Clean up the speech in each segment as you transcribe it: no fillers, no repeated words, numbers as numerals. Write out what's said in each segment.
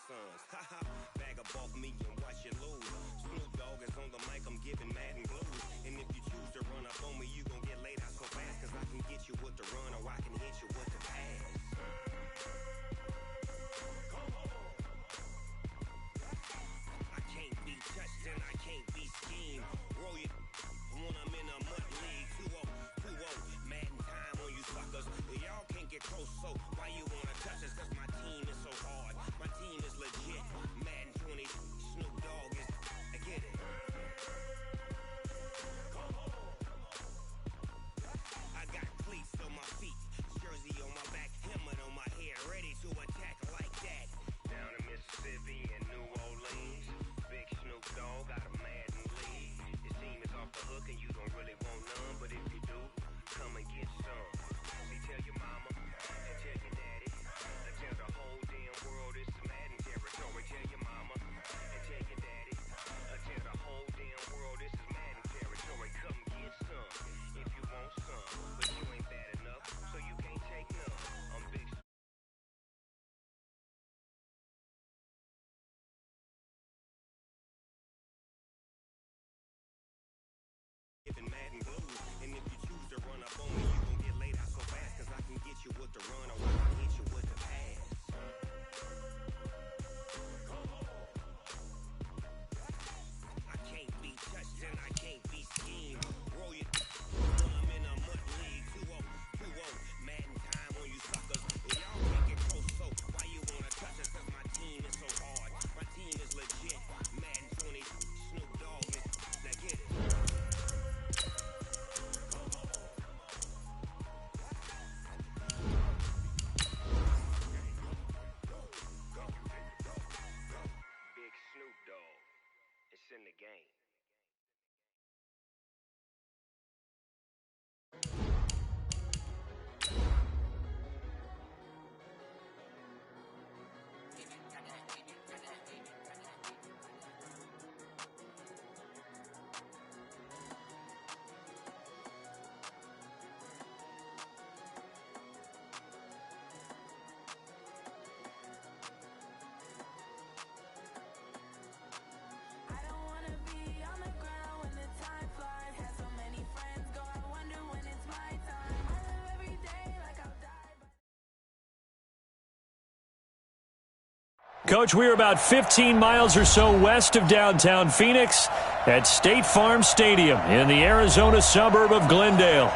sons. Haha, bag up off me and watch you lose. Snoop Dogg is on the mic, I'm giving Madden blues. And if you choose to run up on me, you gon' get laid out so fast. Cause I can get you with the run or I can hit you with the pass. I can't be touched and I can't be schemed. Roll you when I'm in a mud league. 2-0, 2-0, Madden time on you suckers. Y'all can't get close, so why you wanna touch us? Cause my team is so hard. My team is legit. Madden 20, Snoop Dogg is. I get it. I got cleats on my feet, jersey on my back, helmet on my head, ready to attack like that. Down in Mississippi and New Orleans, big Snoop Dogg got a Madden league. His team is off the hook and you don't really want none, but if you do, come and get some. See, tell your mama and tell your daddy, and tell the whole damn world it's Madden territory. Tell your mama and tell your daddy, and tell the whole damn world this is Madden territory. Come get some if you want some, but you ain't bad enough, so you can't take none. I'm big. Giving Madden blues, and if you choose to run up on me, you gon' get laid out so fast. Cause I can get you with the run or I can hit you with the pass. I can't be touched and I can't be schemed. Roll you when I'm in a mud league. 2-0, 2-0, Madden time on you suckers. Y'all can't get close, so why you wanna touch us? Cause my team is so hard. My team is legit. Madden 20, Snoop Dogg is. Now get it. Big Snoop Dogg. It's in the game. I don't wanna be on the ground when the time flies. Had so many friends go, I wonder when it's my time. I live every day like I'll die. Coach, we are about 15 miles or so west of downtown Phoenix at State Farm Stadium in the Arizona suburb of Glendale.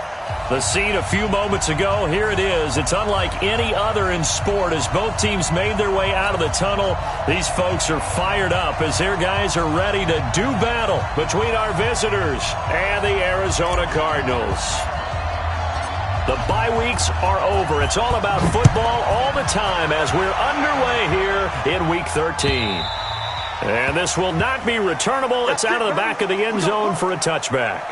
The scene a few moments ago, here it is. It's unlike any other in sport as both teams made their way out of the tunnel. These folks are fired up as their guys are ready to do battle between our visitors and the Arizona Cardinals. The bye weeks are over. It's all about football all the time as we're underway here in Week 13. And this will not be returnable. It's out of the back of the end zone for a touchback.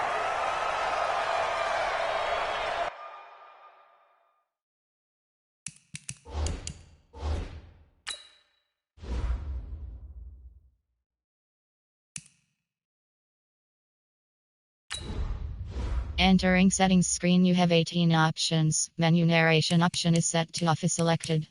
Entering settings screen, you have 18 options. Menu narration option is set to off is selected.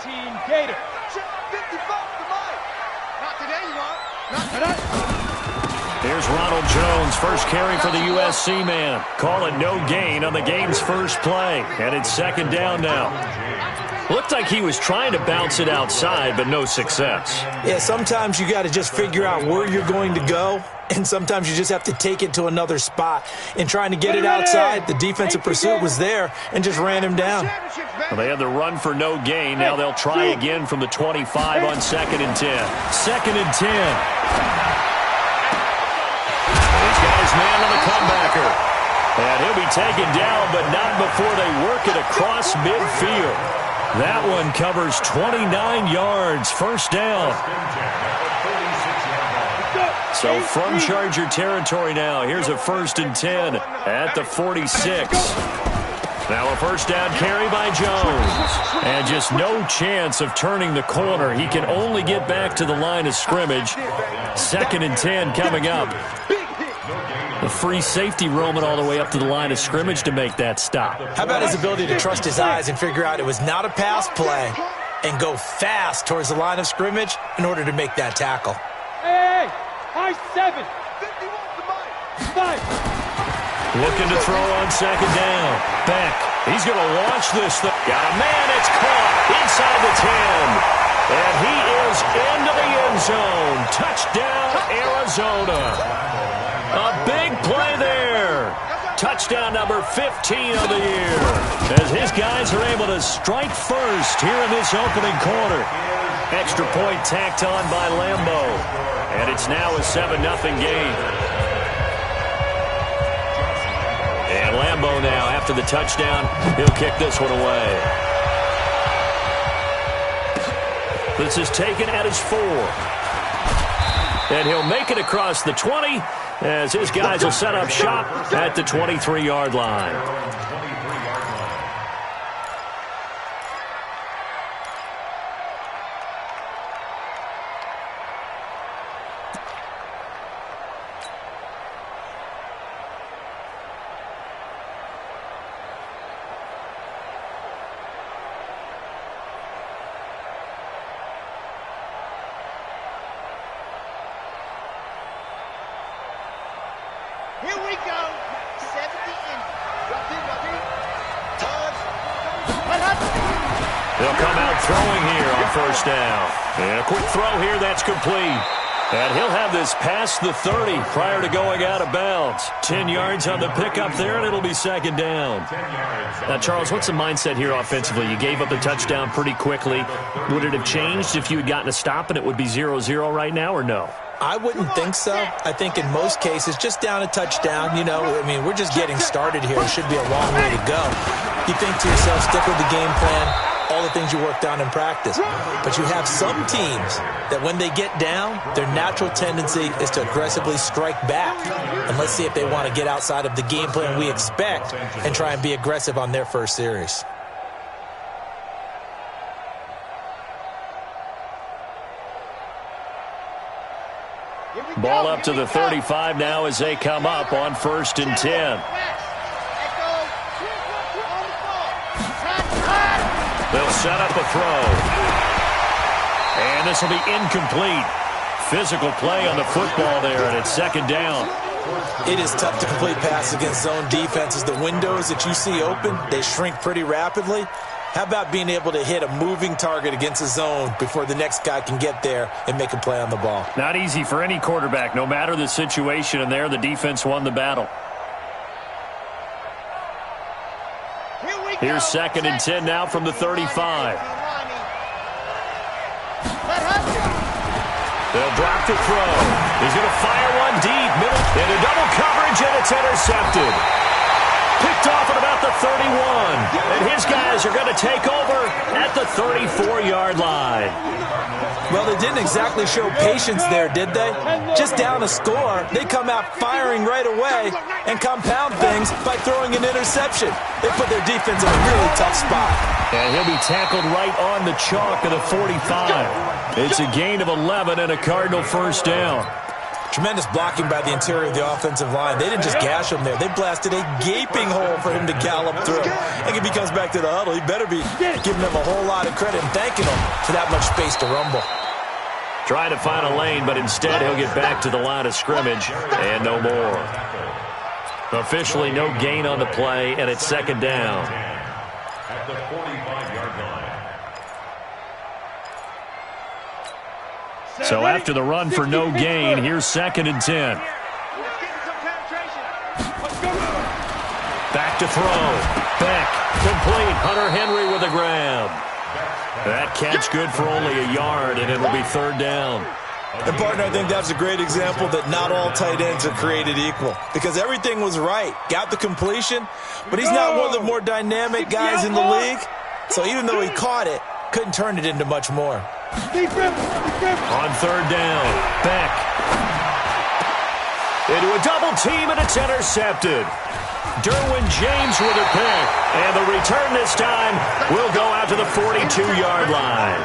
14, Gator. 55 to Mike. Not today, you are. Not today. Here's Ronald Jones, first carry for the USC man. Call it no gain on the game's first play. And it's second down now. Looked like he was trying to bounce it outside, but no success. Yeah, sometimes you got to just figure out where you're going to go, and sometimes you just have to take it to another spot. In trying to get it outside, the defensive pursuit was there and just ran him down. Well, they had the run for no gain. Now they'll try again from the 25 on 2nd and 10. 2nd and 10. These guys man on the comebacker. And he'll be taken down, but not before they work it across midfield. That one covers 29 yards, first down. So from Charger territory now, here's a 1st and 10 at the 46. Now a first down carry by Jones. And just no chance of turning the corner. He can only get back to the line of scrimmage. 2nd and 10 coming up. The free safety roaming all the way up to the line of scrimmage to make that stop. How about his ability to trust his eyes and figure out it was not a pass play and go fast towards the line of scrimmage in order to make that tackle? Hey, high 7. 51 to Mike. 5. Looking to throw on 2nd down. Beck, he's going to launch this thing. Got a man, it's caught inside the 10. And he is into the end zone. Touchdown, Arizona. A big play there. Touchdown number 15 of the year. As his guys are able to strike first here in this opening quarter. Extra point tacked on by Lambo. And it's now a 7-0 game. And Lambo now, after the touchdown, he'll kick this one away. This is taken at his 4. And he'll make it across the 20 as his guys will set up shop at the 23-yard line. Here we go. 70 in. They'll come out throwing here on first down. And a quick throw here, that's complete. And he'll have this past the 30 prior to going out of bounds. 10 yards on the pickup there, and it'll be second down. Now, Charles, what's the mindset here offensively? You gave up the touchdown pretty quickly. Would it have changed if you had gotten a stop and it would be 0-0 right now, or no? I wouldn't think so. I think in most cases, just down a touchdown, you know, I mean, we're just getting started here. It should be a long way to go. You think to yourself, stick with the game plan, all the things you worked on in practice. But you have some teams that when they get down, their natural tendency is to aggressively strike back. And let's see if they want to get outside of the game plan we expect and try and be aggressive on their first series. Ball up to the 35 now as they come up on 1st and 10. They'll set up a throw. And this will be incomplete. Physical play on the football there, and it's second down. It is tough to complete passes against zone defenses. The windows that you see open, they shrink pretty rapidly. How about being able to hit a moving target against a zone before the next guy can get there and make a play on the ball? Not easy for any quarterback, no matter the situation, and there the defense won the battle. Here's 2nd and 10 now from the 35. They'll drop the throw. He's going to fire one deep, middle, into double coverage, and it's intercepted. Picked off at about the 31. And his guys are going to take over at the 34-yard line. Well, they didn't exactly show patience there, did they? Just down a score, they come out firing right away and compound things by throwing an interception. They put their defense in a really tough spot. And he'll be tackled right on the chalk of the 45. It's a gain of 11 and a Cardinal first down. Tremendous blocking by the interior of the offensive line. They didn't just gash him there. They blasted a gaping hole for him to gallop through. I think if he comes back to the huddle, he better be giving them a whole lot of credit and thanking them for that much space to rumble. Trying to find a lane, but instead he'll get back to the line of scrimmage and no more. Officially no gain on the play, and it's second down. At the 45-yard line. So after the run for no gain, here's second and 10. Back to throw. Beck, complete. Hunter Henry with a grab. That catch good for only a yard, and it'll be third down. And, partner, I think that's a great example that not all tight ends are created equal, because everything was right. Got the completion, but he's not one of the more dynamic guys in the league. So even though he caught it, couldn't turn it into much more. On third down, Beck. Into a double team, and it's intercepted. Derwin James with a pick. And the return this time will go out to the 42-yard line.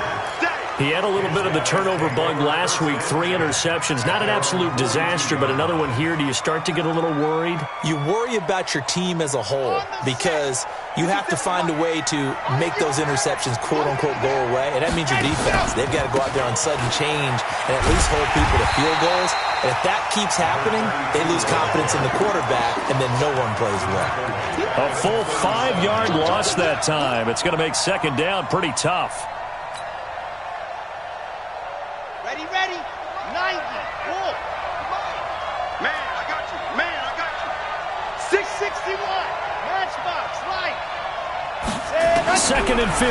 He had a little bit of the turnover bug last week, 3 interceptions. Not an absolute disaster, but another one here. Do you start to get a little worried? You worry about your team as a whole because you have to find a way to make those interceptions, quote-unquote, go away, and that means your defense. They've got to go out there on sudden change and at least hold people to field goals. And if that keeps happening, they lose confidence in the quarterback, and then no one plays well. A full 5-yard loss that time. It's going to make second down pretty tough. Ready, 90, pull. Man, I got you. 661, matchbox, right. Second and 15.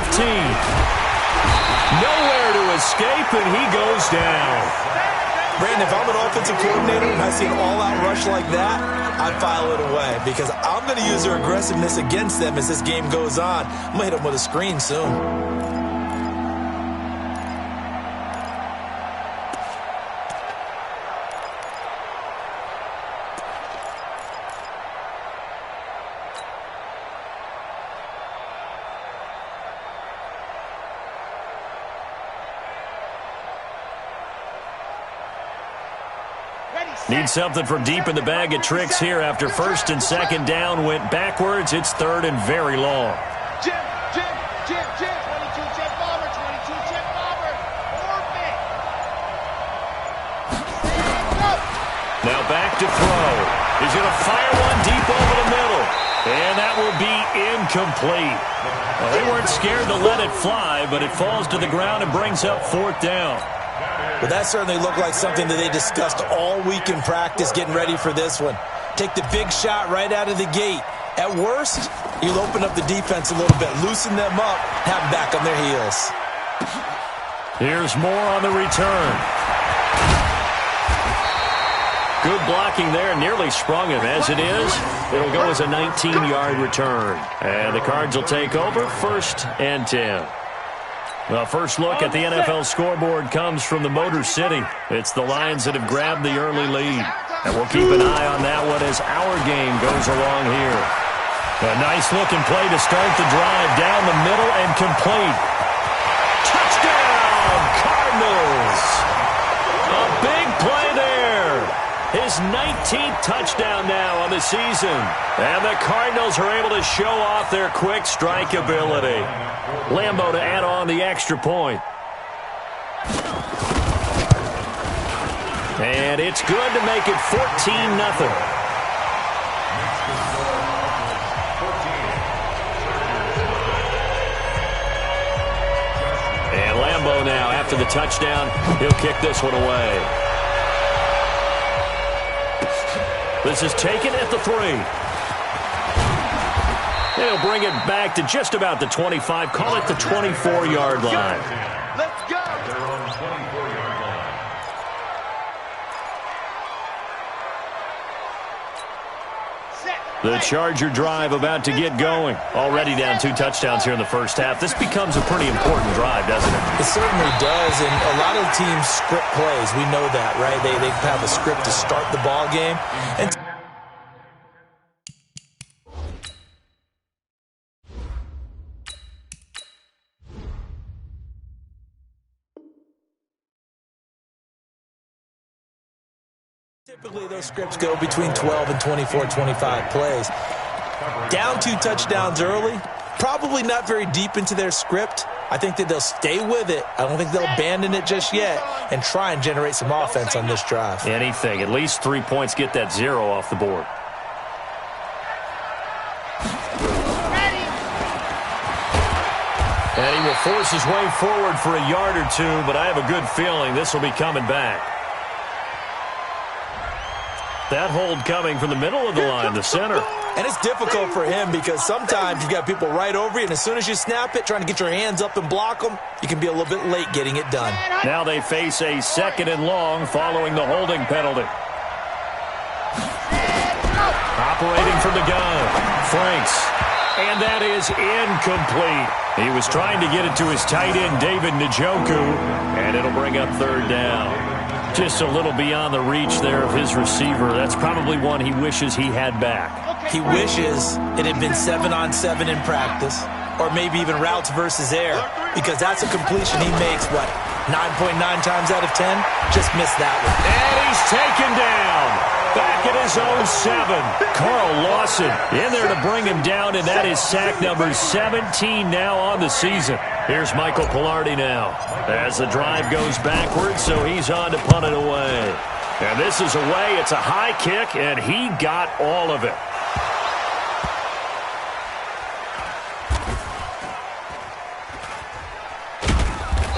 Nowhere to escape, and he goes down. Brandon, if I'm an offensive coordinator and I see an all-out rush like that, I'd file it away because I'm going to use their aggressiveness against them as this game goes on. I'm going to hit them with a screen soon. Need something from deep in the bag of tricks here after first and second down went backwards. It's third and very long. Jim, 22 jet bomber, 22 jet bomber, orbit. Now back to throw. He's going to fire one deep over the middle. And that will be incomplete. Well, they weren't scared to let it fly, but it falls to the ground and brings up fourth down. Well, that certainly looked like something that they discussed all week in practice getting ready for this one. Take the big shot right out of the gate. At worst, you'll open up the defense a little bit, loosen them up, have them back on their heels. Here's more on the return. Good blocking there, nearly sprung him. As it is, it'll go as a 19-yard return. And the Cards will take over, first and 10. The first look at the NFL scoreboard comes from the Motor City. It's the Lions that have grabbed the early lead. And we'll keep an eye on that one as our game goes along here. A nice-looking play to start the drive down the middle and complete. Touchdown, Cardinals! A big play there. His 19th touchdown now on the season. And the Cardinals are able to show off their quick strike ability. Lambeau to add on the extra point. And it's good to make it 14-0. And Lambeau now, after the touchdown, he'll kick this one away. This is taken at the 3. They'll bring it back to just about the 25. Call it the 24-yard line. Let's go. They're on 24-yard line. The Charger drive about to get going. Already down 2 touchdowns here in the first half. This becomes a pretty important drive, doesn't it? It certainly does, and a lot of teams script plays. We know that, right? They have a script to start the ball game. And Typically, those scripts go between 12 and 24, 25 plays. Down 2 touchdowns early, probably not very deep into their script. I think that they'll stay with it. I don't think they'll abandon it just yet and try and generate some offense on this drive. Anything. At least 3 points, get that 0 off the board. And he will force his way forward for a yard or two, but I have a good feeling this will be coming back. That hold coming from the middle of the line, the center. And it's difficult for him because sometimes you've got people right over you, and as soon as you snap it, trying to get your hands up and block them, you can be a little bit late getting it done. Now they face a 2nd and long following the holding penalty. Operating from the gun, Franks. And that is incomplete. He was trying to get it to his tight end, David Njoku, and it'll bring up 3rd down. Just a little beyond the reach there of his receiver. That's probably one he wishes he had back. He wishes it had been 7-on-7 in practice, or maybe even routes versus air, because that's a completion he makes, 9.9 times out of 10? Just missed that one. And he's taken down. Back at his own 7. Carl Lawson in there to bring him down, and that is sack number 17 now on the season. Here's Michael Pilardi now as the drive goes backwards, so he's on to punt it away. And this is away. It's a high kick, and he got all of it.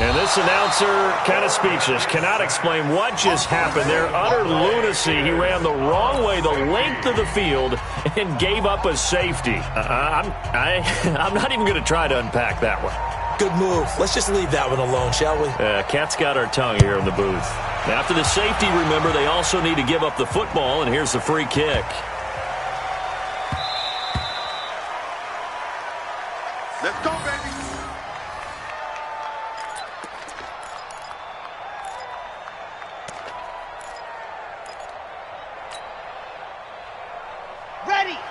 And this announcer kind of speechless, cannot explain what just happened there. Utter lunacy. He ran the wrong way, the length of the field, and gave up a safety. I'm not even going to try to unpack that one. Good move. Let's just leave that one alone, shall we? Cat's got our tongue here in the booth. After the safety, remember, they also need to give up the football, and here's the free kick. Let's go, baby.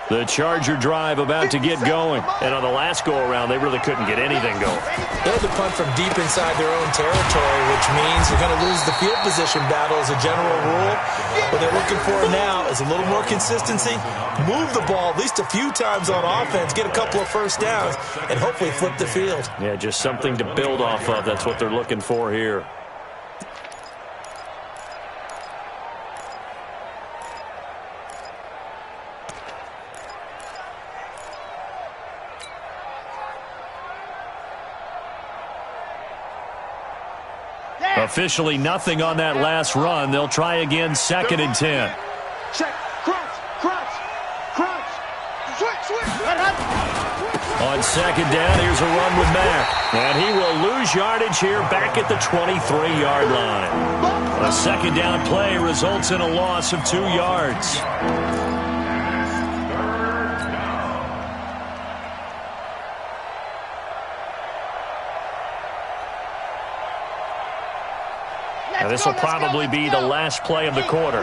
The Charger drive about to get going. And on the last go-around, they really couldn't get anything going. They had to punt from deep inside their own territory, which means they're going to lose the field position battle as a general rule. What they're looking for now is a little more consistency, move the ball at least a few times on offense, get a couple of first downs, and hopefully flip the field. Yeah, just something to build off of. That's what they're looking for here. Officially nothing on that last run. They'll try again, 2nd and 10. Check. Crunch. Switch. On 2nd down, here's a run with Mack. And he will lose yardage here back at the 23-yard line. A 2nd down play results in a loss of 2 yards. And this will probably be the last play of the quarter.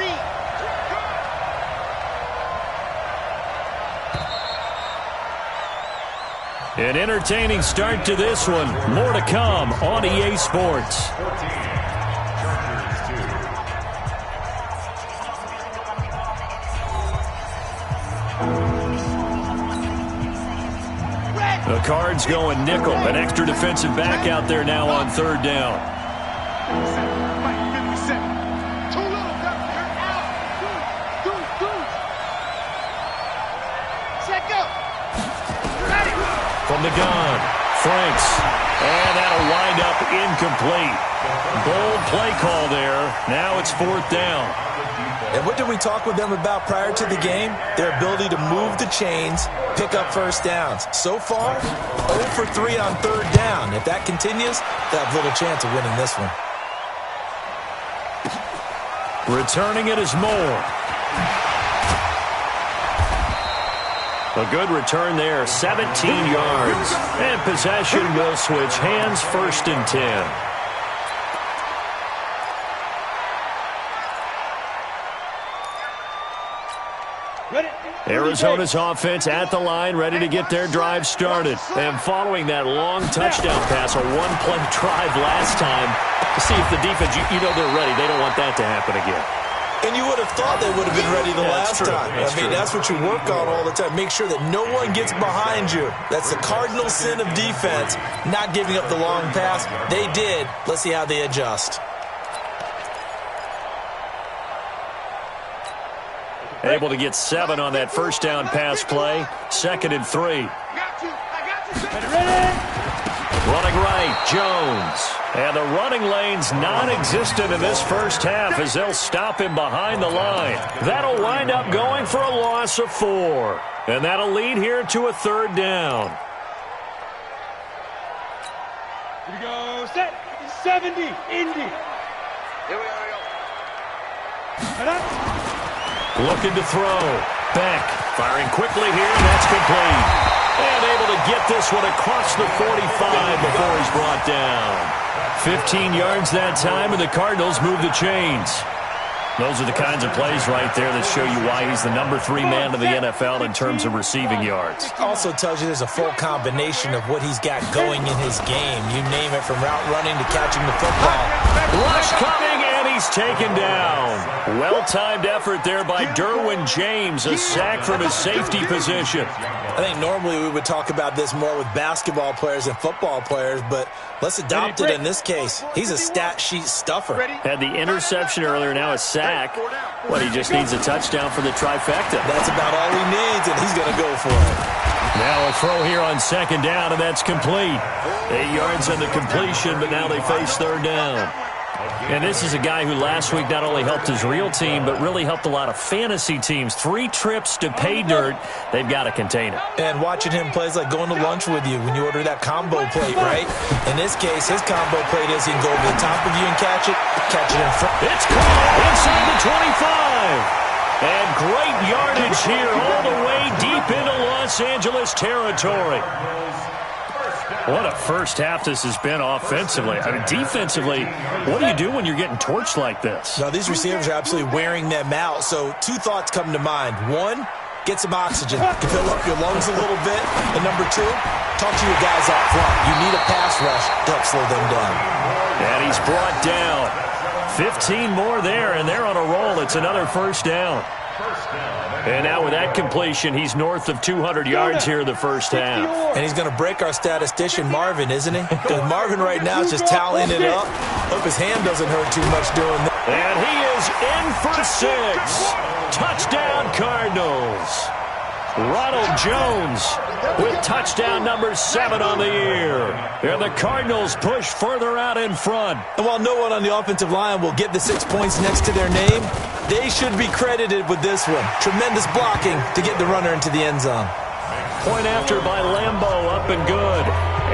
An entertaining start to this one. More to come on EA Sports. The Cards going nickel. An extra defensive back out there now on 3rd down. From the gun, Franks, and that'll wind up incomplete. Bold play call there. Now it's 4th down. And what did we talk with them about prior to the game? Their ability to move the chains, pick up first downs. So far, 0 for 3 on 3rd down. If that continues, they'll have little chance of winning this one. Returning it is Moore. A good return there, 17 yards. And possession will switch hands, 1st and 10. Arizona's offense at the line, ready to get their drive started. And following that long touchdown pass, a one-play drive last time, to see if the defense, you know they're ready. They don't want that to happen again. And you would have thought they would have been ready the last time. That's what you work on all the time. Make sure that no one gets behind you. That's the cardinal sin of defense, not giving up the long pass. They did. Let's see how they adjust. Able to get 7 on that first down pass play. 2nd and 3. Running right, Jones. And the running lane's non-existent in this first half as they'll stop him behind the line. That'll wind up going for a loss of 4. And that'll lead here to a 3rd down. Here we go. Set. 70. Indy. Here we go. Looking to throw. Beck firing quickly here, and that's complete. And able to get this one across the 45 before he's brought down. 15 yards that time, and the Cardinals move the chains. Those are the kinds of plays right there that show you why he's the number 3 man of the NFL in terms of receiving yards. Also tells you there's a full combination of what he's got going in his game. You name it, from route running to catching the football. Rush coming, and he's taken down. Well-timed effort there by Derwin James, a sack from his safety position. I think normally we would talk about this more with basketball players and football players, but let's adopt it in this case. He's a stat sheet stuffer. Had the interception earlier, now a sack. What, he just needs a touchdown for the trifecta. That's about all he needs, and he's going to go for it. Now a throw here on 2nd down, and that's complete. 8 yards on the completion, but now they face 3rd down. And this is a guy who last week not only helped his real team, but really helped a lot of fantasy teams. 3 trips to pay dirt. They've got to contain it. And watching him play is like going to lunch with you when you order that combo plate, right? In this case, his combo plate is he can go over the top of you and catch it in front. It's caught inside the 25. And great yardage here all the way deep into Los Angeles territory. What a first half this has been offensively. I mean, defensively, what do you do when you're getting torched like this? Now, these receivers are absolutely wearing them out. So 2 thoughts come to mind. 1, get some oxygen to fill up your lungs a little bit. And number 2, talk to your guys up front. You need a pass rush to help slow them down. And he's brought down. 15 more there, and they're on a roll. It's another first down. And now with that completion, he's north of 200 yards here in the first half. And he's going to break our statistician, Marvin, isn't he? Because Marvin right now is just tallying it up. Hope his hand doesn't hurt too much doing that. And he is in for 6. Touchdown, Cardinals. Ronald Jones with touchdown number 7 on the year. And the Cardinals push further out in front. And while no one on the offensive line will get the 6 points next to their name, they should be credited with this one. Tremendous blocking to get the runner into the end zone. Point after by Lambeau, up and good.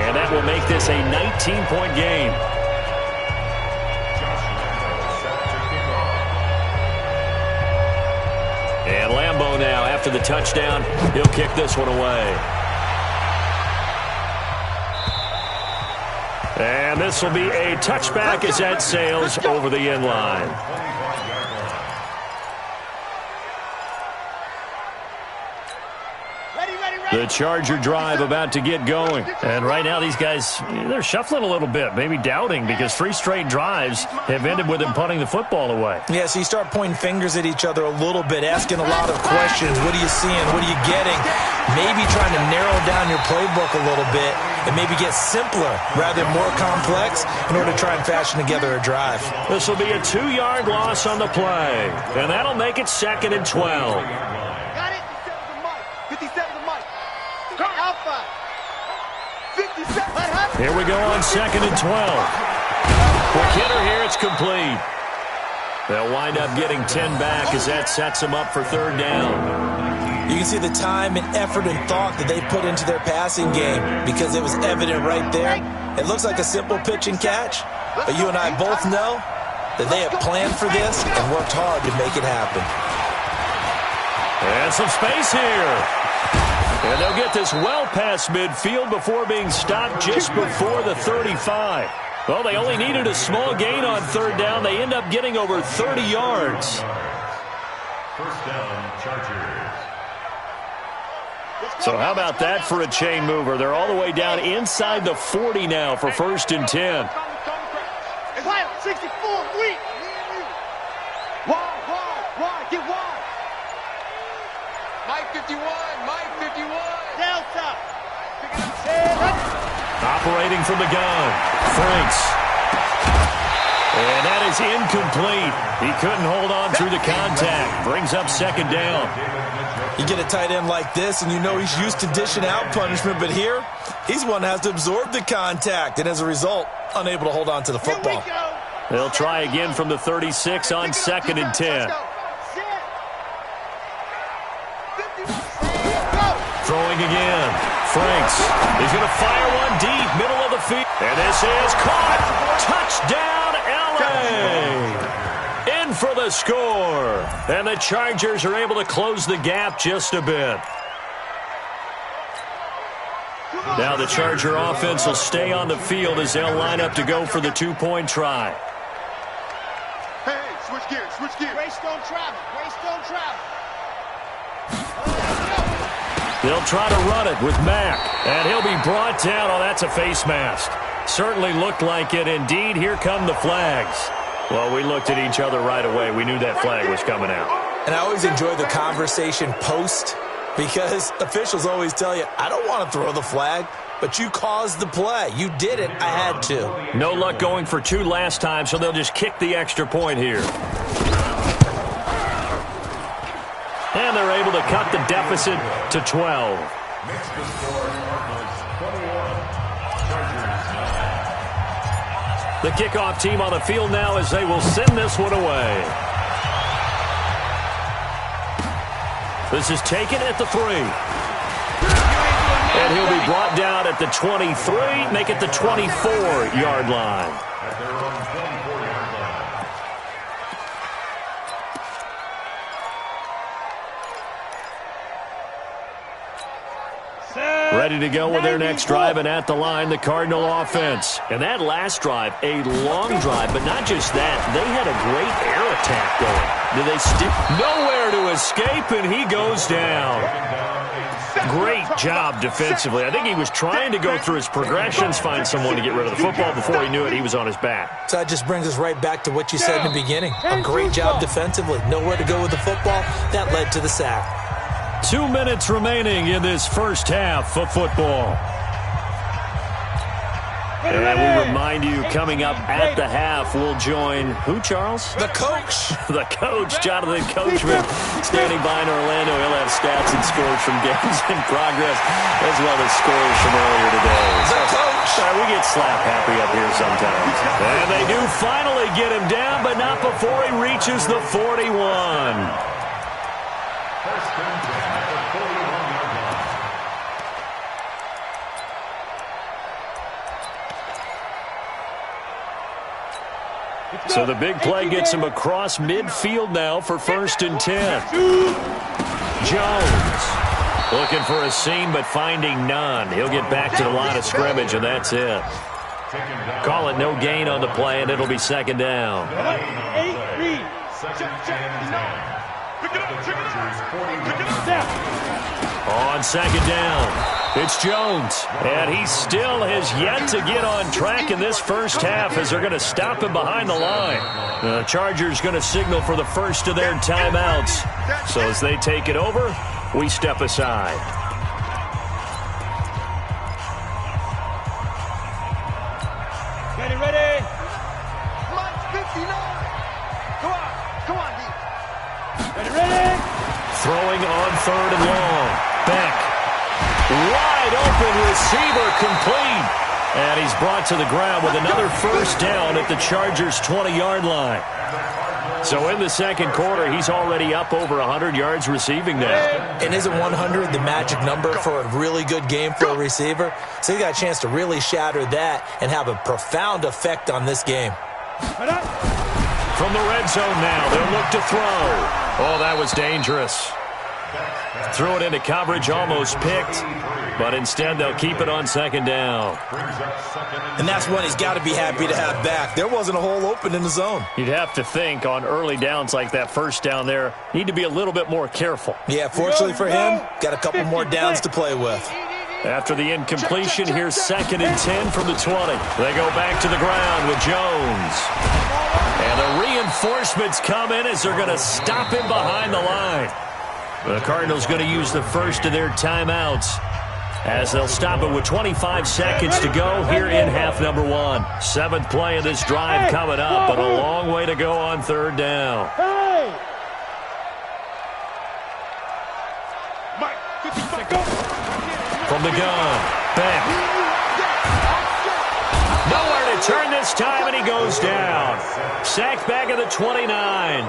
And that will make this a 19-point game. And Lambeau now, after the touchdown, he'll kick this one away. And this will be a touchback as that sails over the end line. The Charger drive about to get going. And right now these guys, they're shuffling a little bit, maybe doubting, because 3 straight drives have ended with them punting the football away. Yeah, so you start pointing fingers at each other a little bit, asking a lot of questions. What are you seeing? What are you getting? Maybe trying to narrow down your playbook a little bit and maybe get simpler rather than more complex in order to try and fashion together a drive. This will be a 2-yard loss on the play, and that'll make it 2nd and 12. Got it. 57 to Mike. Outside. 57. Here we go on 2nd and 12. Quick hitter here, it's complete. They'll wind up getting 10 back as that sets them up for 3rd down. You can see the time and effort and thought that they put into their passing game because it was evident right there. It looks like a simple pitch and catch, but you and I both know that they have planned for this and worked hard to make it happen. And some space here. And they'll get this well past midfield before being stopped just before the 35. Well, they only needed a small gain on 3rd down. They end up getting over 30 yards. First down, Chargers. So how about that for a chain mover? They're all the way down inside the 40 now for 1st and 10. It's 64. Operating from the gun, Franks. And that is incomplete. He couldn't hold on through the contact. Brings up second down. You get a tight end like this, and you know he's used to dishing out punishment, but here, he's one that has to absorb the contact, and as a result, unable to hold on to the football. They'll try again from the 36 on second and 10. Throwing again. Franks is going to fire one deep, middle of the field. And this is caught. Touchdown, L.A. In for the score. And the Chargers are able to close the gap just a bit. Now the Charger offense will stay on the field as they'll line up to go for the two-point try. Hey, switch gears, switch gears. Race don't travel, race don't travel. They'll try to run it with Mack, and he'll be brought down. Oh, that's a face mask. Certainly looked like it. Indeed, here come the flags. Well, we looked at each other right away. We knew that flag was coming out. And I always enjoy the conversation post, because officials always tell you, I don't want to throw the flag, but you caused the play. You did it. I had to. No luck going for two last time, so they'll just kick the extra point here. And they're able to cut the deficit to 12. The kickoff team on the field now as they will send this one away. This is taken at the 3. And he'll be brought down at the 23, make it the 24-yard line. Ready to go with their next drive, and at the line, the Cardinal offense. And that last drive, a long drive, but not just that. They had a great air attack going. Did they nowhere to escape, and he goes down. Great job defensively. I think he was trying to go through his progressions, find someone to get rid of the football. Before he knew it, he was on his back. So that just brings us right back to what you said in the beginning. A great job defensively. Nowhere to go with the football. That led to the sack. 2 minutes remaining in this first half of football. And we remind you, coming up at the half, we'll join who, Charles? The coach. The coach, Jonathan Coachman, standing by in Orlando. He'll have stats and scores from games in progress, as well as scores from earlier today. The coach. We get slap happy up here sometimes. And they do finally get him down, but not before he reaches the 41. So the big play gets him across midfield now for 1st and 10. Jones looking for a seam but finding none. He'll get back to the line of scrimmage, and that's it. Call it no gain on the play, and it'll be second down. On second down, it's Jones, and he still has yet to get on track in this first half as they're going to stop him behind the line. The Chargers going to signal for the first of their timeouts. So as they take it over, we step aside. Ready. Mike 59. Come on, D. Ready. Throwing on 3rd and long. Beck. Wide open receiver, complete. And he's brought to the ground with another first down at the Chargers' 20-yard line. So in the second quarter, he's already up over 100 yards receiving now. And isn't 100 the magic number for a really good game for a receiver? So he got a chance to really shatter that and have a profound effect on this game. From the red zone now, they'll look to throw. Oh, that was dangerous. Threw it into coverage, almost picked, but instead they'll keep it on second down. And that's one he's got to be happy to have back. There wasn't a hole open in the zone. You'd have to think on early downs like that first down there, need to be a little bit more careful. Yeah, fortunately for him, got a couple more downs to play with. After the incompletion, here's 2nd and 10 from the 20. They go back to the ground with Jones. And the reinforcements come in as they're going to stop him behind the line. The Cardinals going to use the first of their timeouts as they'll stop it with 25 seconds to go here in half number one. 7th play of this drive coming up, but a long way to go on 3rd down. From the gun, back. Nowhere to turn this time, and he goes down. Sacked back at the 29.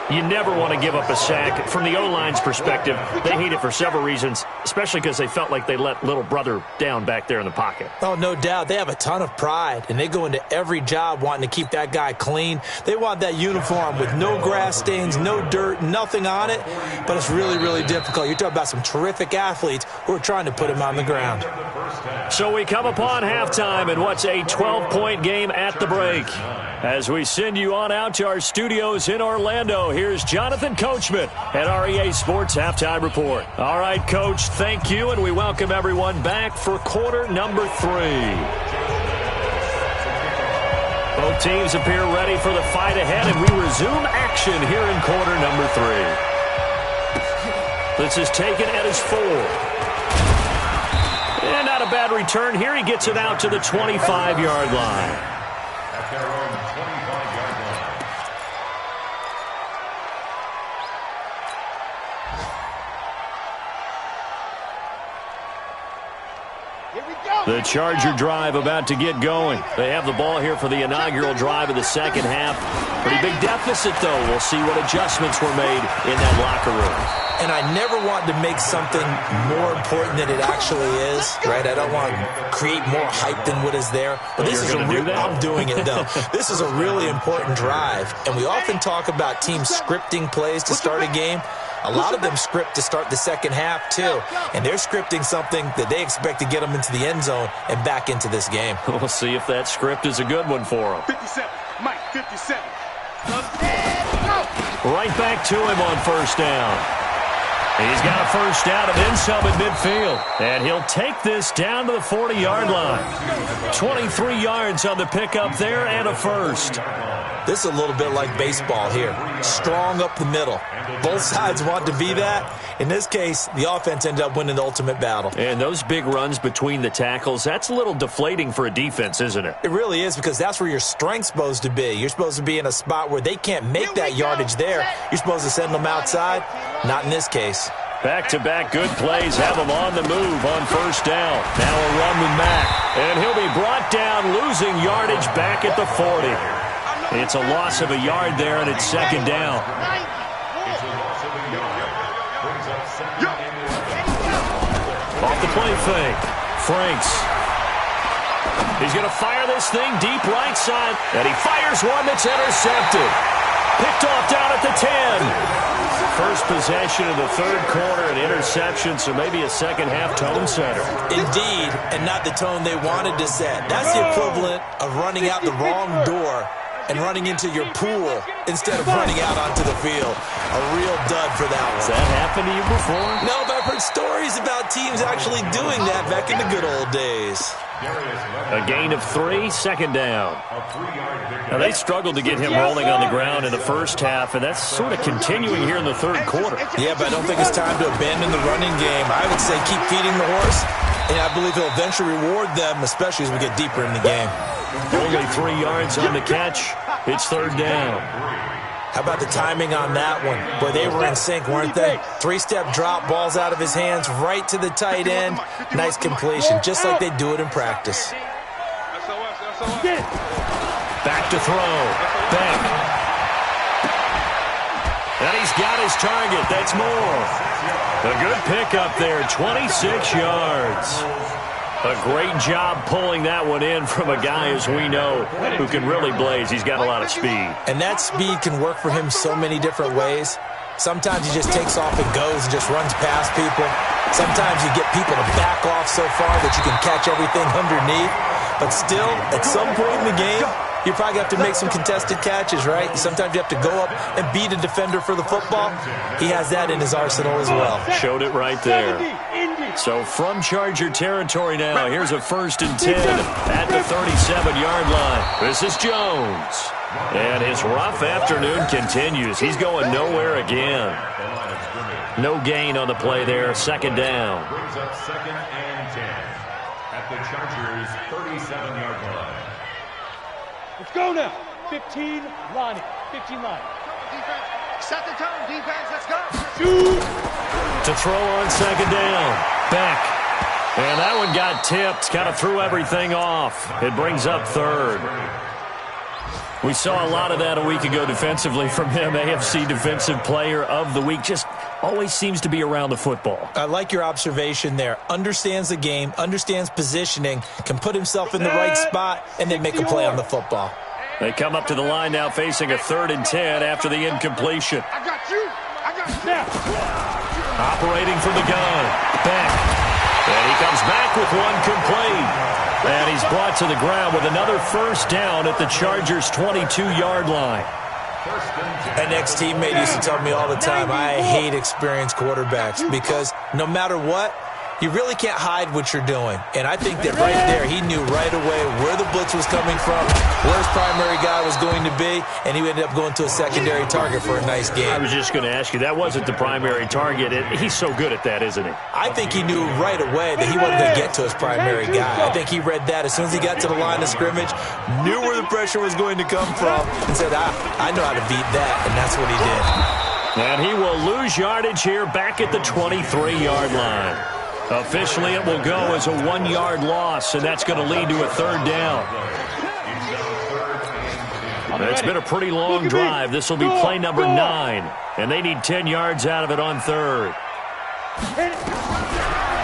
You never want to give up a sack. From the O-line's perspective, they hate it for several reasons, especially because they felt like they let little brother down back there in the pocket. Oh, no doubt. They have a ton of pride, and they go into every job wanting to keep that guy clean. They want that uniform with no grass stains, no dirt, nothing on it, but it's really, really difficult. You're talking about some terrific athletes who are trying to put him on the ground. So we come upon halftime in what's a 12-point game at the break. As we send you on out to our studios in Orlando, here's Jonathan Coachman at REA Sports Halftime Report. All right, Coach, thank you, and we welcome everyone back for quarter number 3. Both teams appear ready for the fight ahead, and we resume action here in quarter number 3. This is taken at his 4. And not a bad return here. He gets it out to the 25-yard line. At their own 25-yard line. Here we go. The Charger drive about to get going. They have the ball here for the inaugural drive of the second half. Pretty big deficit, though. We'll see what adjustments were made in that locker room. And I never want to make something more important than it actually is, right? I don't want to create more hype than what is there. But this is I'm doing it, though. This is a really important drive. And we often talk about teams scripting plays to start a game. A lot of them script to start the second half, too. And they're scripting something that they expect to get them into the end zone and back into this game. We'll see if that script is a good one for them. 57. Mike, 57. Right back to him on 1st down. He's got a 1st down and then some at midfield. And he'll take this down to the 40-yard line. 23 yards on the pickup there and a 1st. This is a little bit like baseball here. Strong up the middle. Both sides want to be that. In this case, the offense ended up winning the ultimate battle. And those big runs between the tackles, that's a little deflating for a defense, isn't it? It really is, because that's where your strength's supposed to be. You're supposed to be in a spot where they can't make that yardage there. You're supposed to send them outside. Not in this case. Back-to-back good plays have him on the move on 1st down. Now a run with Mack. And he'll be brought down, losing yardage back at the 40. It's a loss of a yard there, and it's 2nd down. Off the play fake. Franks. He's going to fire this thing deep right side. And he fires one that's intercepted. Picked off down at the 10. First possession of the 3rd quarter, an interception, so maybe a second-half tone setter. Indeed, and not the tone they wanted to set. That's the equivalent of running out the wrong door and running into your pool instead of running out onto the field. A real dud for that one. Has that happened to you before? No, but I've heard stories about teams actually doing that back in the good old days. A gain of 3, 2nd down. Now, they struggled to get him rolling on the ground in the 1st half, and that's sort of continuing here in the 3rd quarter. Yeah, but I don't think it's time to abandon the running game. I would say keep feeding the horse, and I believe he'll eventually reward them, especially as we get deeper in the game. Only 3 yards on the catch. It's 3rd down. How about the timing on that one? Boy, they were in sync, weren't they? 3-step drop, balls out of his hands, right to the tight end. Nice completion, just like they do it in practice. Back to throw. Back. And he's got his target. That's more. A good pickup there, 26 yards. A great job pulling that one in from a guy, as we know, who can really blaze. He's got a lot of speed. And that speed can work for him so many different ways. Sometimes he just takes off and goes and just runs past people. Sometimes you get people to back off so far that you can catch everything underneath. But still, at some point in the game, you probably have to make some contested catches, right? Sometimes you have to go up and beat a defender for the football. He has that in his arsenal as well. Showed it right there. So from Charger territory now, here's a 1st and 10 at the 37-yard line. This is Jones. And his rough afternoon continues. He's going nowhere again. No gain on the play there. 2nd down. Brings up 2nd and 10 at the Chargers' 37-yard line. Let's go now. 15, Lonnie. 15, Lonnie. Defense, set the tone. Defense, let's go. Shoot. To throw on 2nd down. Beck. And that one got tipped. Kind of threw everything off. It brings up 3rd. We saw a lot of that a week ago defensively from him. AFC Defensive Player of the Week. Just always seems to be around the football. I like your observation there. Understands the game, understands positioning, can put himself in the right spot, and then make a play on the football. They come up to the line now facing a 3rd and 10 after the incompletion. I got you. I got you. Now. Operating from the gun. Beck. And he comes back with one complete. And he's brought to the ground with another 1st down at the Chargers' 22-yard line. An ex-teammate used to tell me all the time, I hate experienced quarterbacks because no matter what, you really can't hide what you're doing. And I think that right there, he knew right away where the blitz was coming from, where his primary guy was going to be, and he ended up going to a secondary target for a nice game. I was just going to ask you, that wasn't the primary target. He's so good at that, isn't he? I think he knew right away that he wasn't going to get to his primary guy. I think he read that as soon as he got to the line of scrimmage, knew where the pressure was going to come from, and said, I know how to beat that, and that's what he did. And he will lose yardage here back at the 23-yard line. Officially, it will go as a 1-yard loss, and that's going to lead to a 3rd down. It's been a pretty long drive. This will be play number 9, and they need 10 yards out of it on 3rd.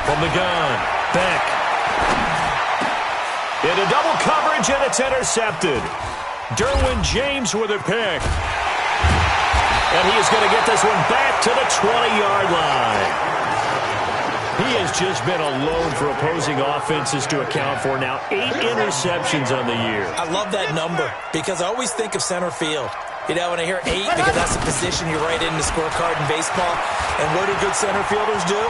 From the gun, Beck. Into double coverage, and it's intercepted. Derwin James with a pick. And he is going to get this one back to the 20-yard line. He has just been alone for opposing offenses to account for now. 8 interceptions on the year. I love that number because I always think of center field. You know, when I hear 8, because that's the position you write in the scorecard in baseball. And what do good center fielders do?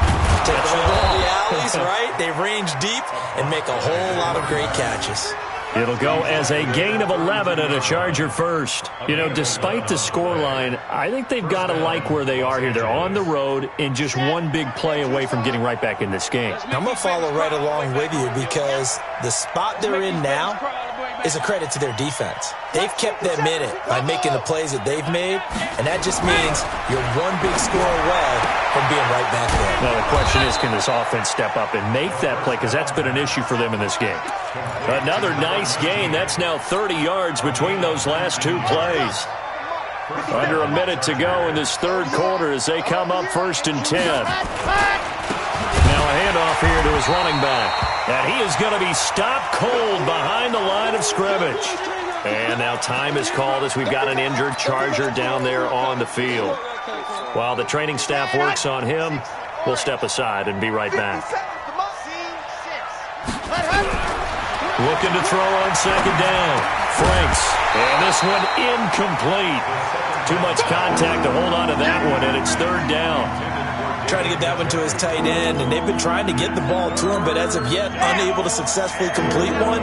Take all the alleys, right? They range deep and make a whole lot of great catches. It'll go as a gain of 11 and a Charger 1st. You know, despite the scoreline, I think they've got to like where they are here. They're on the road and just one big play away from getting right back in this game. I'm going to follow right along with you because the spot they're in now is a credit to their defense. They've kept them in it by making the plays that they've made, and that just means you're one big score away from being right back there. Now, the question is, can this offense step up and make that play? Because that's been an issue for them in this game. Another nice gain. That's now 30 yards between those last 2 plays. Under a minute to go in this 3rd quarter as they come up 1st and 10. Now a handoff here to his running back. And he is going to be stopped cold behind the line of scrimmage. And now time is called as we've got an injured Charger down there on the field. While the training staff works on him, we'll step aside and be right back. Looking to throw on 2nd down. Franks. And this one incomplete. Too much contact to hold on to that one, and it's 3rd down. Trying to get that one to his tight end, and they've been trying to get the ball to him, but as of yet, unable to successfully complete one.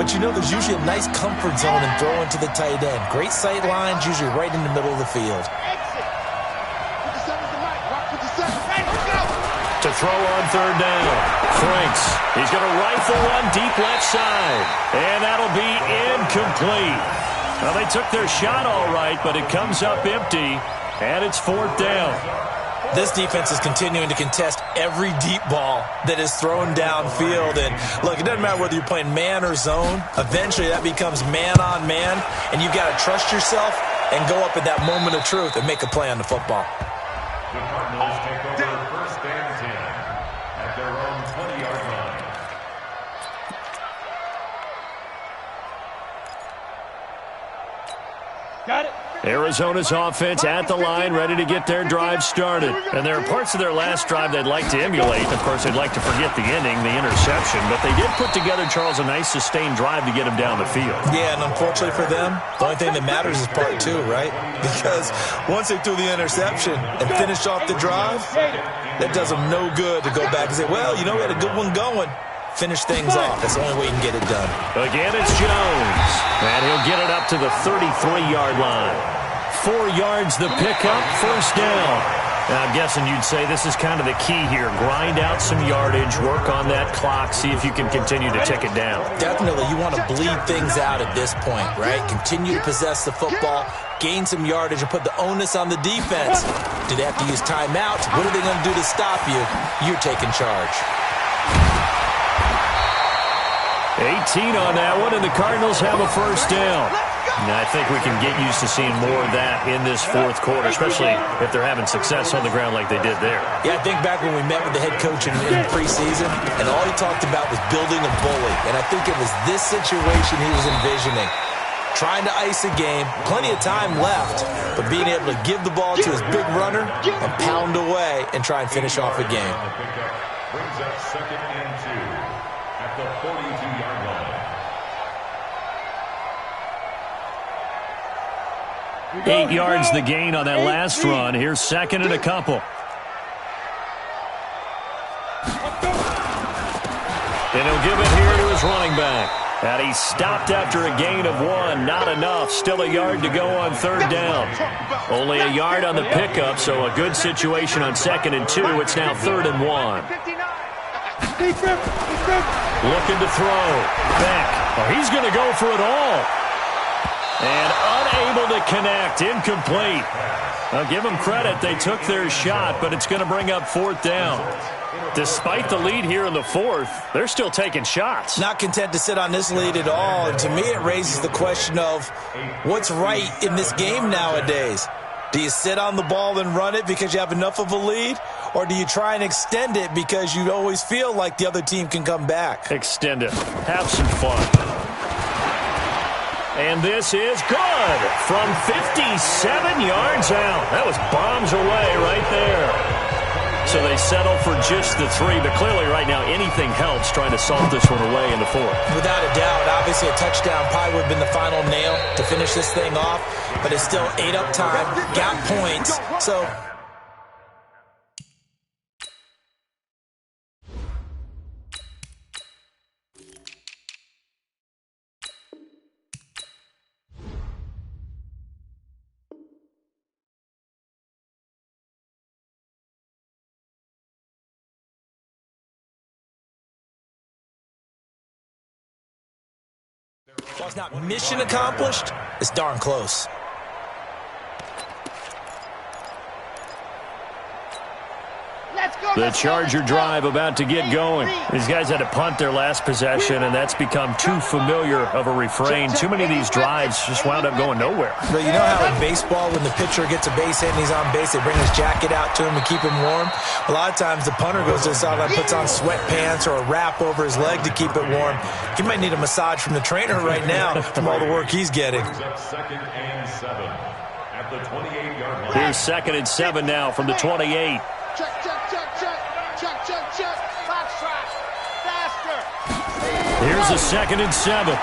But you know, there's usually a nice comfort zone in throwing to the tight end. Great sight lines, usually right in the middle of the field. To throw on 3rd down. Franks. He's going to rifle one deep left side. And that'll be incomplete. Well, they took their shot all right, but it comes up empty. And it's 4th down. This defense is continuing to contest every deep ball that is thrown downfield. And look, it doesn't matter whether you're playing man or zone. Eventually, that becomes man on man. And you've got to trust yourself and go up at that moment of truth and make a play on the football. The Cardinals take over 1st and 10 at their own 20-yard line. Got it. Arizona's offense at the line, ready to get their drive started. And there are parts of their last drive they'd like to emulate. Of course, they'd like to forget the ending, the interception. But they did put together, Charles, a nice sustained drive to get them down the field. Yeah, and unfortunately for them, the only thing that matters is part two, right? Because once they threw the interception and finished off the drive, that does them no good to go back and say, well, you know, we had a good one going. Finish things off. That's the only way you can get it done. Again, it's Jones. And he'll get it up to the 33-yard line. 4 yards the pickup, first down. Now, I'm guessing you'd say this is kind of the key here. Grind out some yardage, work on that clock, see if you can continue to tick it down. Definitely. You want to bleed things out at this point, right? Continue to possess the football, gain some yardage, and put the onus on the defense. Do they have to use timeouts? What are they going to do to stop you? You're taking charge. 18 on that one, and the Cardinals have a first down. And I think we can get used to seeing more of that in this fourth quarter, especially if they're having success on the ground like they did there. Yeah, I think back when we met with the head coach in preseason, and all he talked about was building a bully. And I think it was this situation he was envisioning. Trying to ice a game, plenty of time left, but being able to give the ball to his big runner and pound away and try and finish off a game. Brings up 2nd and 2 at the 42-yard line. 8 yards the gain on that last run. Here's 2nd and a couple. And he'll give it here to his running back. And he stopped after a gain of 1. Not enough. Still a yard to go on 3rd down. Only a yard on the pickup, so a good situation on 2nd and 2. It's now 3rd and 1. Looking to throw. Beck. Oh, he's going to go for it all. And unable to connect. Incomplete. I'll give them credit. They took their shot, but it's going to bring up 4th down. Despite the lead here in the 4th, they're still taking shots. Not content to sit on this lead at all. And to me, it raises the question of what's right in this game nowadays. Do you sit on the ball and run it because you have enough of a lead? Or do you try and extend it because you always feel like the other team can come back? Extend it. Have some fun. And this is good from 57 yards out. That was bombs away right there. So they settle for just the 3, but clearly right now anything helps trying to salt this one away in the 4th. Without a doubt, obviously a touchdown probably would have been the final nail to finish this thing off, but it's still 8 up time, got points, so... While it's not mission accomplished, it's darn close. The Charger drive about to get going. These guys had to punt their last possession, and that's become too familiar of a refrain. Too many of these drives just wound up going nowhere. But you know how in baseball, when the pitcher gets a base hit and he's on base, they bring his jacket out to him to keep him warm? A lot of times the punter goes to the sideline, puts on sweatpants or a wrap over his leg to keep it warm. He might need a massage from the trainer right now from all the work he's getting. 2nd and 7 at the 28-yard line. Here's 2nd and 7 now from the 28. Here's a 2nd and 7.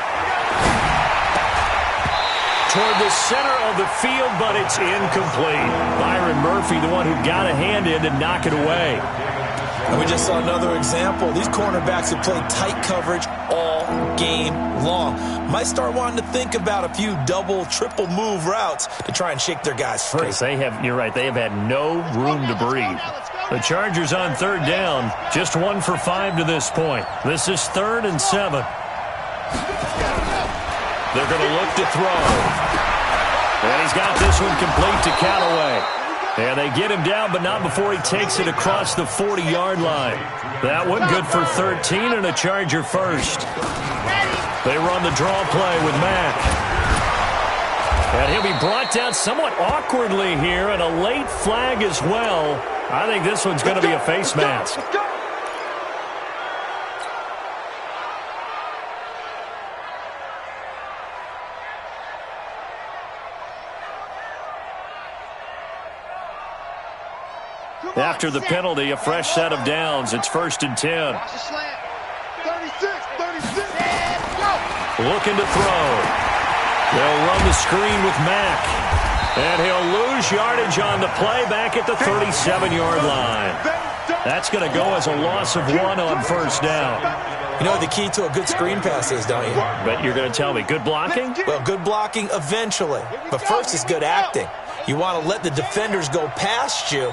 Toward the center of the field, but it's incomplete. Byron Murphy, the one who got a hand in to knock it away. And we just saw another example. These cornerbacks have played tight coverage all game long. Might start wanting to think about a few double, triple move routes to try and shake their guys free. You're right, they have had no room to breathe. The Chargers on 3rd down, just 1 for 5 to this point. This is 3rd and 7. They're going to look to throw. And he's got this one complete to Callaway. And they get him down, but not before he takes it across the 40-yard line. That one good for 13 and a Charger first. They run the draw play with Mack. And he'll be brought down somewhat awkwardly here, and a late flag as well. I think this one's going to be a face mask. After the penalty, a fresh set of downs. It's 1st and 10. Watch the slant. 36. Go. Looking to throw. They'll run the screen with Mack. And he'll lose yardage on the play back at the 37-yard line. That's going to go as a loss of 1 on 1st down. You know what the key to a good screen pass is, don't you? But you're going to tell me, good blocking? Well, good blocking eventually. But first is good acting. You want to let the defenders go past you,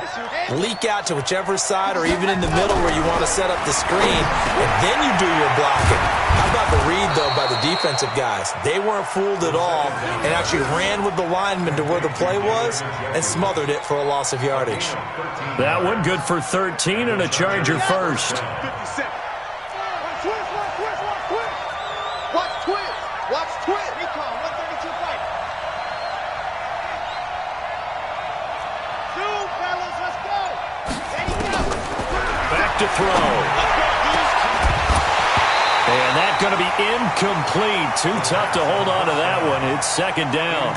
leak out to whichever side or even in the middle where you want to set up the screen, and then you do your blocking. How about the read, though, by the defensive guys? They weren't fooled at all and actually ran with the lineman to where the play was and smothered it for a loss of yardage. That one good for 13 and a Charger first. Watch twist. Recon, 132 fight. Two, fellas, let's go. There you go. Back to throw. And that's going to be incomplete. Too tough to hold on to that one. It's 2nd down.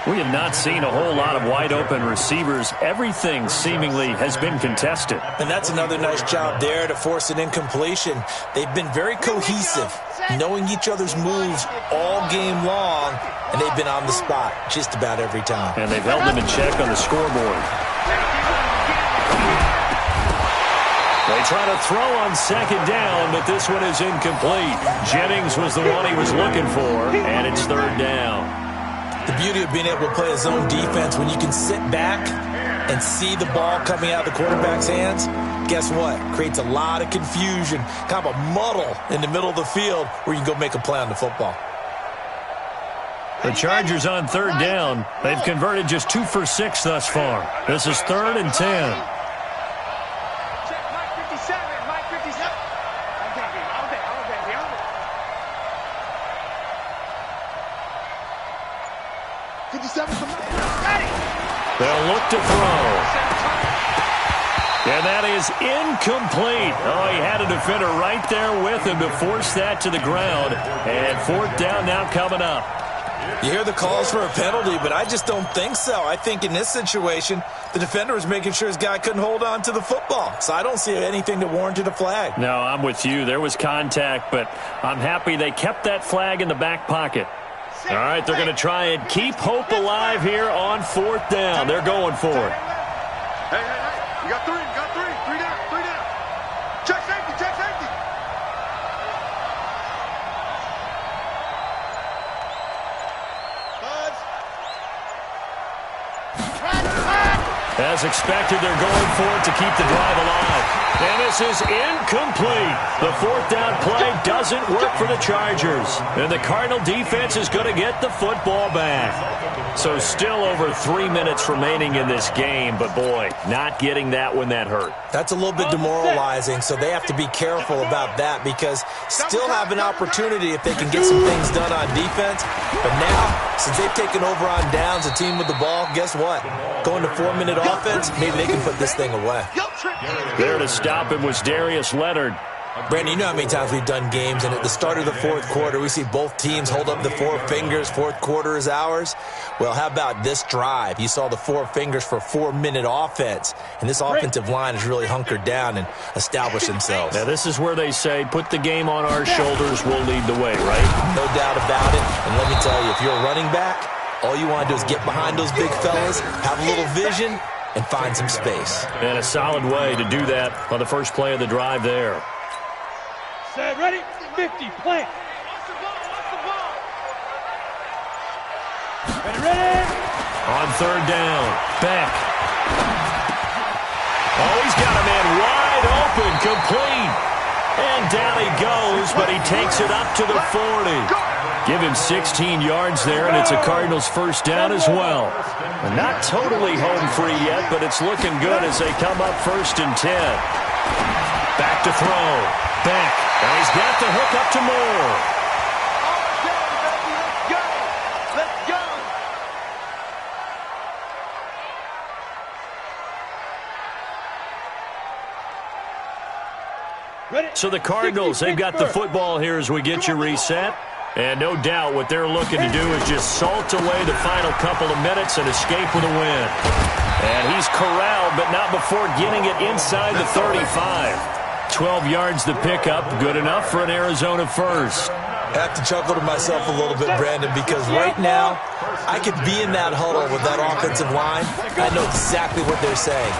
We have not seen a whole lot of wide-open receivers. Everything seemingly has been contested. And that's another nice job there to force an incompletion. They've been very cohesive, knowing each other's moves all game long, and they've been on the spot just about every time. And they've held them in check on the scoreboard. They try to throw on 2nd down, but this one is incomplete. Jennings was the one he was looking for, and it's 3rd down. The beauty of being able to play a zone defense when you can sit back and see the ball coming out of the quarterback's hands, guess what? Creates a lot of confusion, kind of a muddle in the middle of the field where you can go make a play on the football. The Chargers on 3rd down. They've converted just 2 for 6 thus far. This is 3rd and 10. They'll look to throw. And that is incomplete. Oh, he had a defender right there with him to force that to the ground. And 4th down now coming up. You hear the calls for a penalty, but I just don't think so. I think in this situation, the defender was making sure his guy couldn't hold on to the football. So I don't see anything that warranted a flag. No, I'm with you. There was contact, but I'm happy they kept that flag in the back pocket. All right, they're going to try and keep hope alive here on 4th down. They're going for it. Hey, you got 3, three down. Check safety. As expected, they're going for it to keep the drive alive. And this is incomplete. The 4th down play doesn't work for the Chargers. And the Cardinal defense is going to get the football back. So still over 3 minutes remaining in this game. But, boy, not getting that one that hurt. That's a little bit demoralizing, so they have to be careful about that because still have an opportunity if they can get some things done on defense. But now, since they've taken over on downs, a team with the ball, guess what? Going to 4-minute offense, maybe they can put this thing away. There to stop him was Darius Leonard. Brandon, you know how many times we've done games, and at the start of the 4th quarter, we see both teams hold up the 4 fingers, 4th quarter is ours. Well, how about this drive? You saw the 4 fingers for 4-minute offense, and this offensive line has really hunkered down and established themselves. Now, this is where they say, put the game on our shoulders, we'll lead the way, right? No doubt about it, and let me tell you, if you're a running back, all you want to do is get behind those big fellas, have a little vision, and find some space. And a solid way to do that on the first play of the drive there. Set, ready, 50, plant. Ready. On 3rd down, Beck. Oh, he's got a man wide open, complete. And down he goes, but he takes it up to the 40. Give him 16 yards there, and it's a Cardinals first down as well. Not totally home free yet, but it's looking good as they come up 1st and 10. Back to throw. Beck. And he's got the hook up to Moore. Let's go. So the Cardinals, they've got the football here as we get you reset. And no doubt what they're looking to do is just salt away the final couple of minutes and escape with a win. And he's corralled, but not before getting it inside the 35. 12 yards the pickup, good enough for an Arizona first. I have to chuckle to myself a little bit, Brandon, because right now I could be in that huddle with that offensive line. I know exactly what they're saying.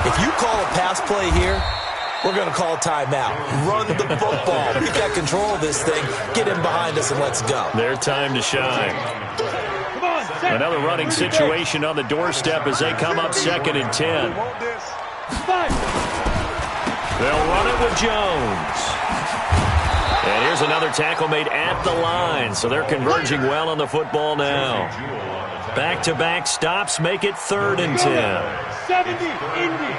If you call a pass play here, we're going to call timeout. Run the football. We've got control of this thing. Get in behind us and let's go. Their time to shine. Another running situation on the doorstep as they come up 2nd and 10. They'll run it with Jones. And here's another tackle made at the line, so they're converging well on the football now. Back-to-back stops make it 3rd and 10. 70, Indy.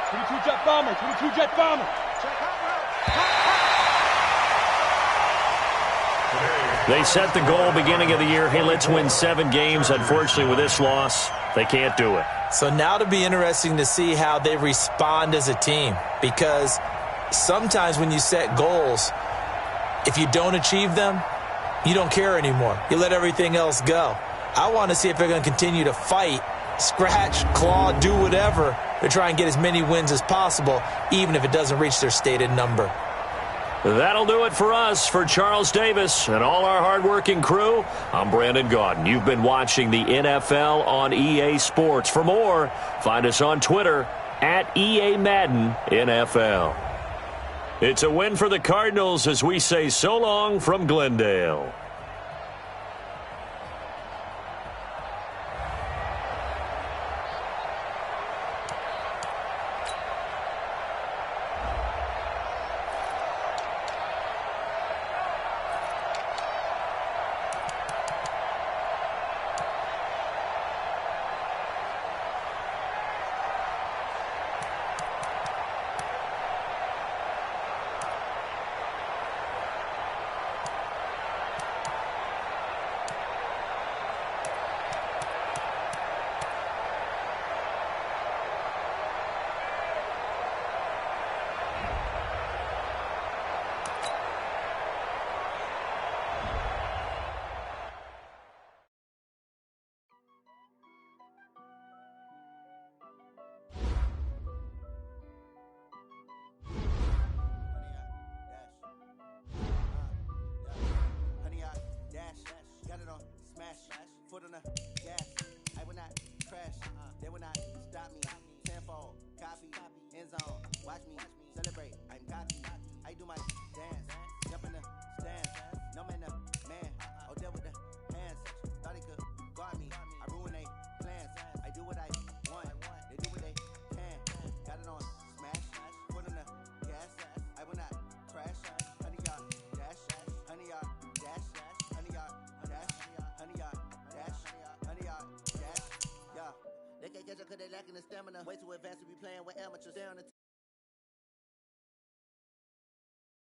22 jet bomber, 22 jet bomber. They set the goal beginning of the year. Hey, let's win 7 games. Unfortunately, with this loss, they can't do it. So now it'll be interesting to see how they respond as a team, because sometimes when you set goals, if you don't achieve them, you don't care anymore. You let everything else go. I want to see if they're going to continue to fight, scratch, claw, do whatever to try and get as many wins as possible, even if it doesn't reach their stated number. That'll do it for us. For Charles Davis and all our hardworking crew, I'm Brandon Gaudin. You've been watching the NFL on EA Sports. For more, find us on Twitter at EA Madden NFL. It's a win for the Cardinals as we say so long from Glendale. Foot on the gas, I will not crash, they will not stop me, tenfold, copy, end zone, watch me, celebrate, I'm cocky, I do my dance, jump in the stands, no man, oh there with the hands, thought he could guard me, I ruin they plans, I do what I want, they do what they can, got it on smash, foot on the gas, I will not crash, honey y'all dash, honey y'all dash, honey y'all dash, honey y'all. They can't catch up cause they lacking the stamina. Way too advanced to be playing with amateurs. Stay on the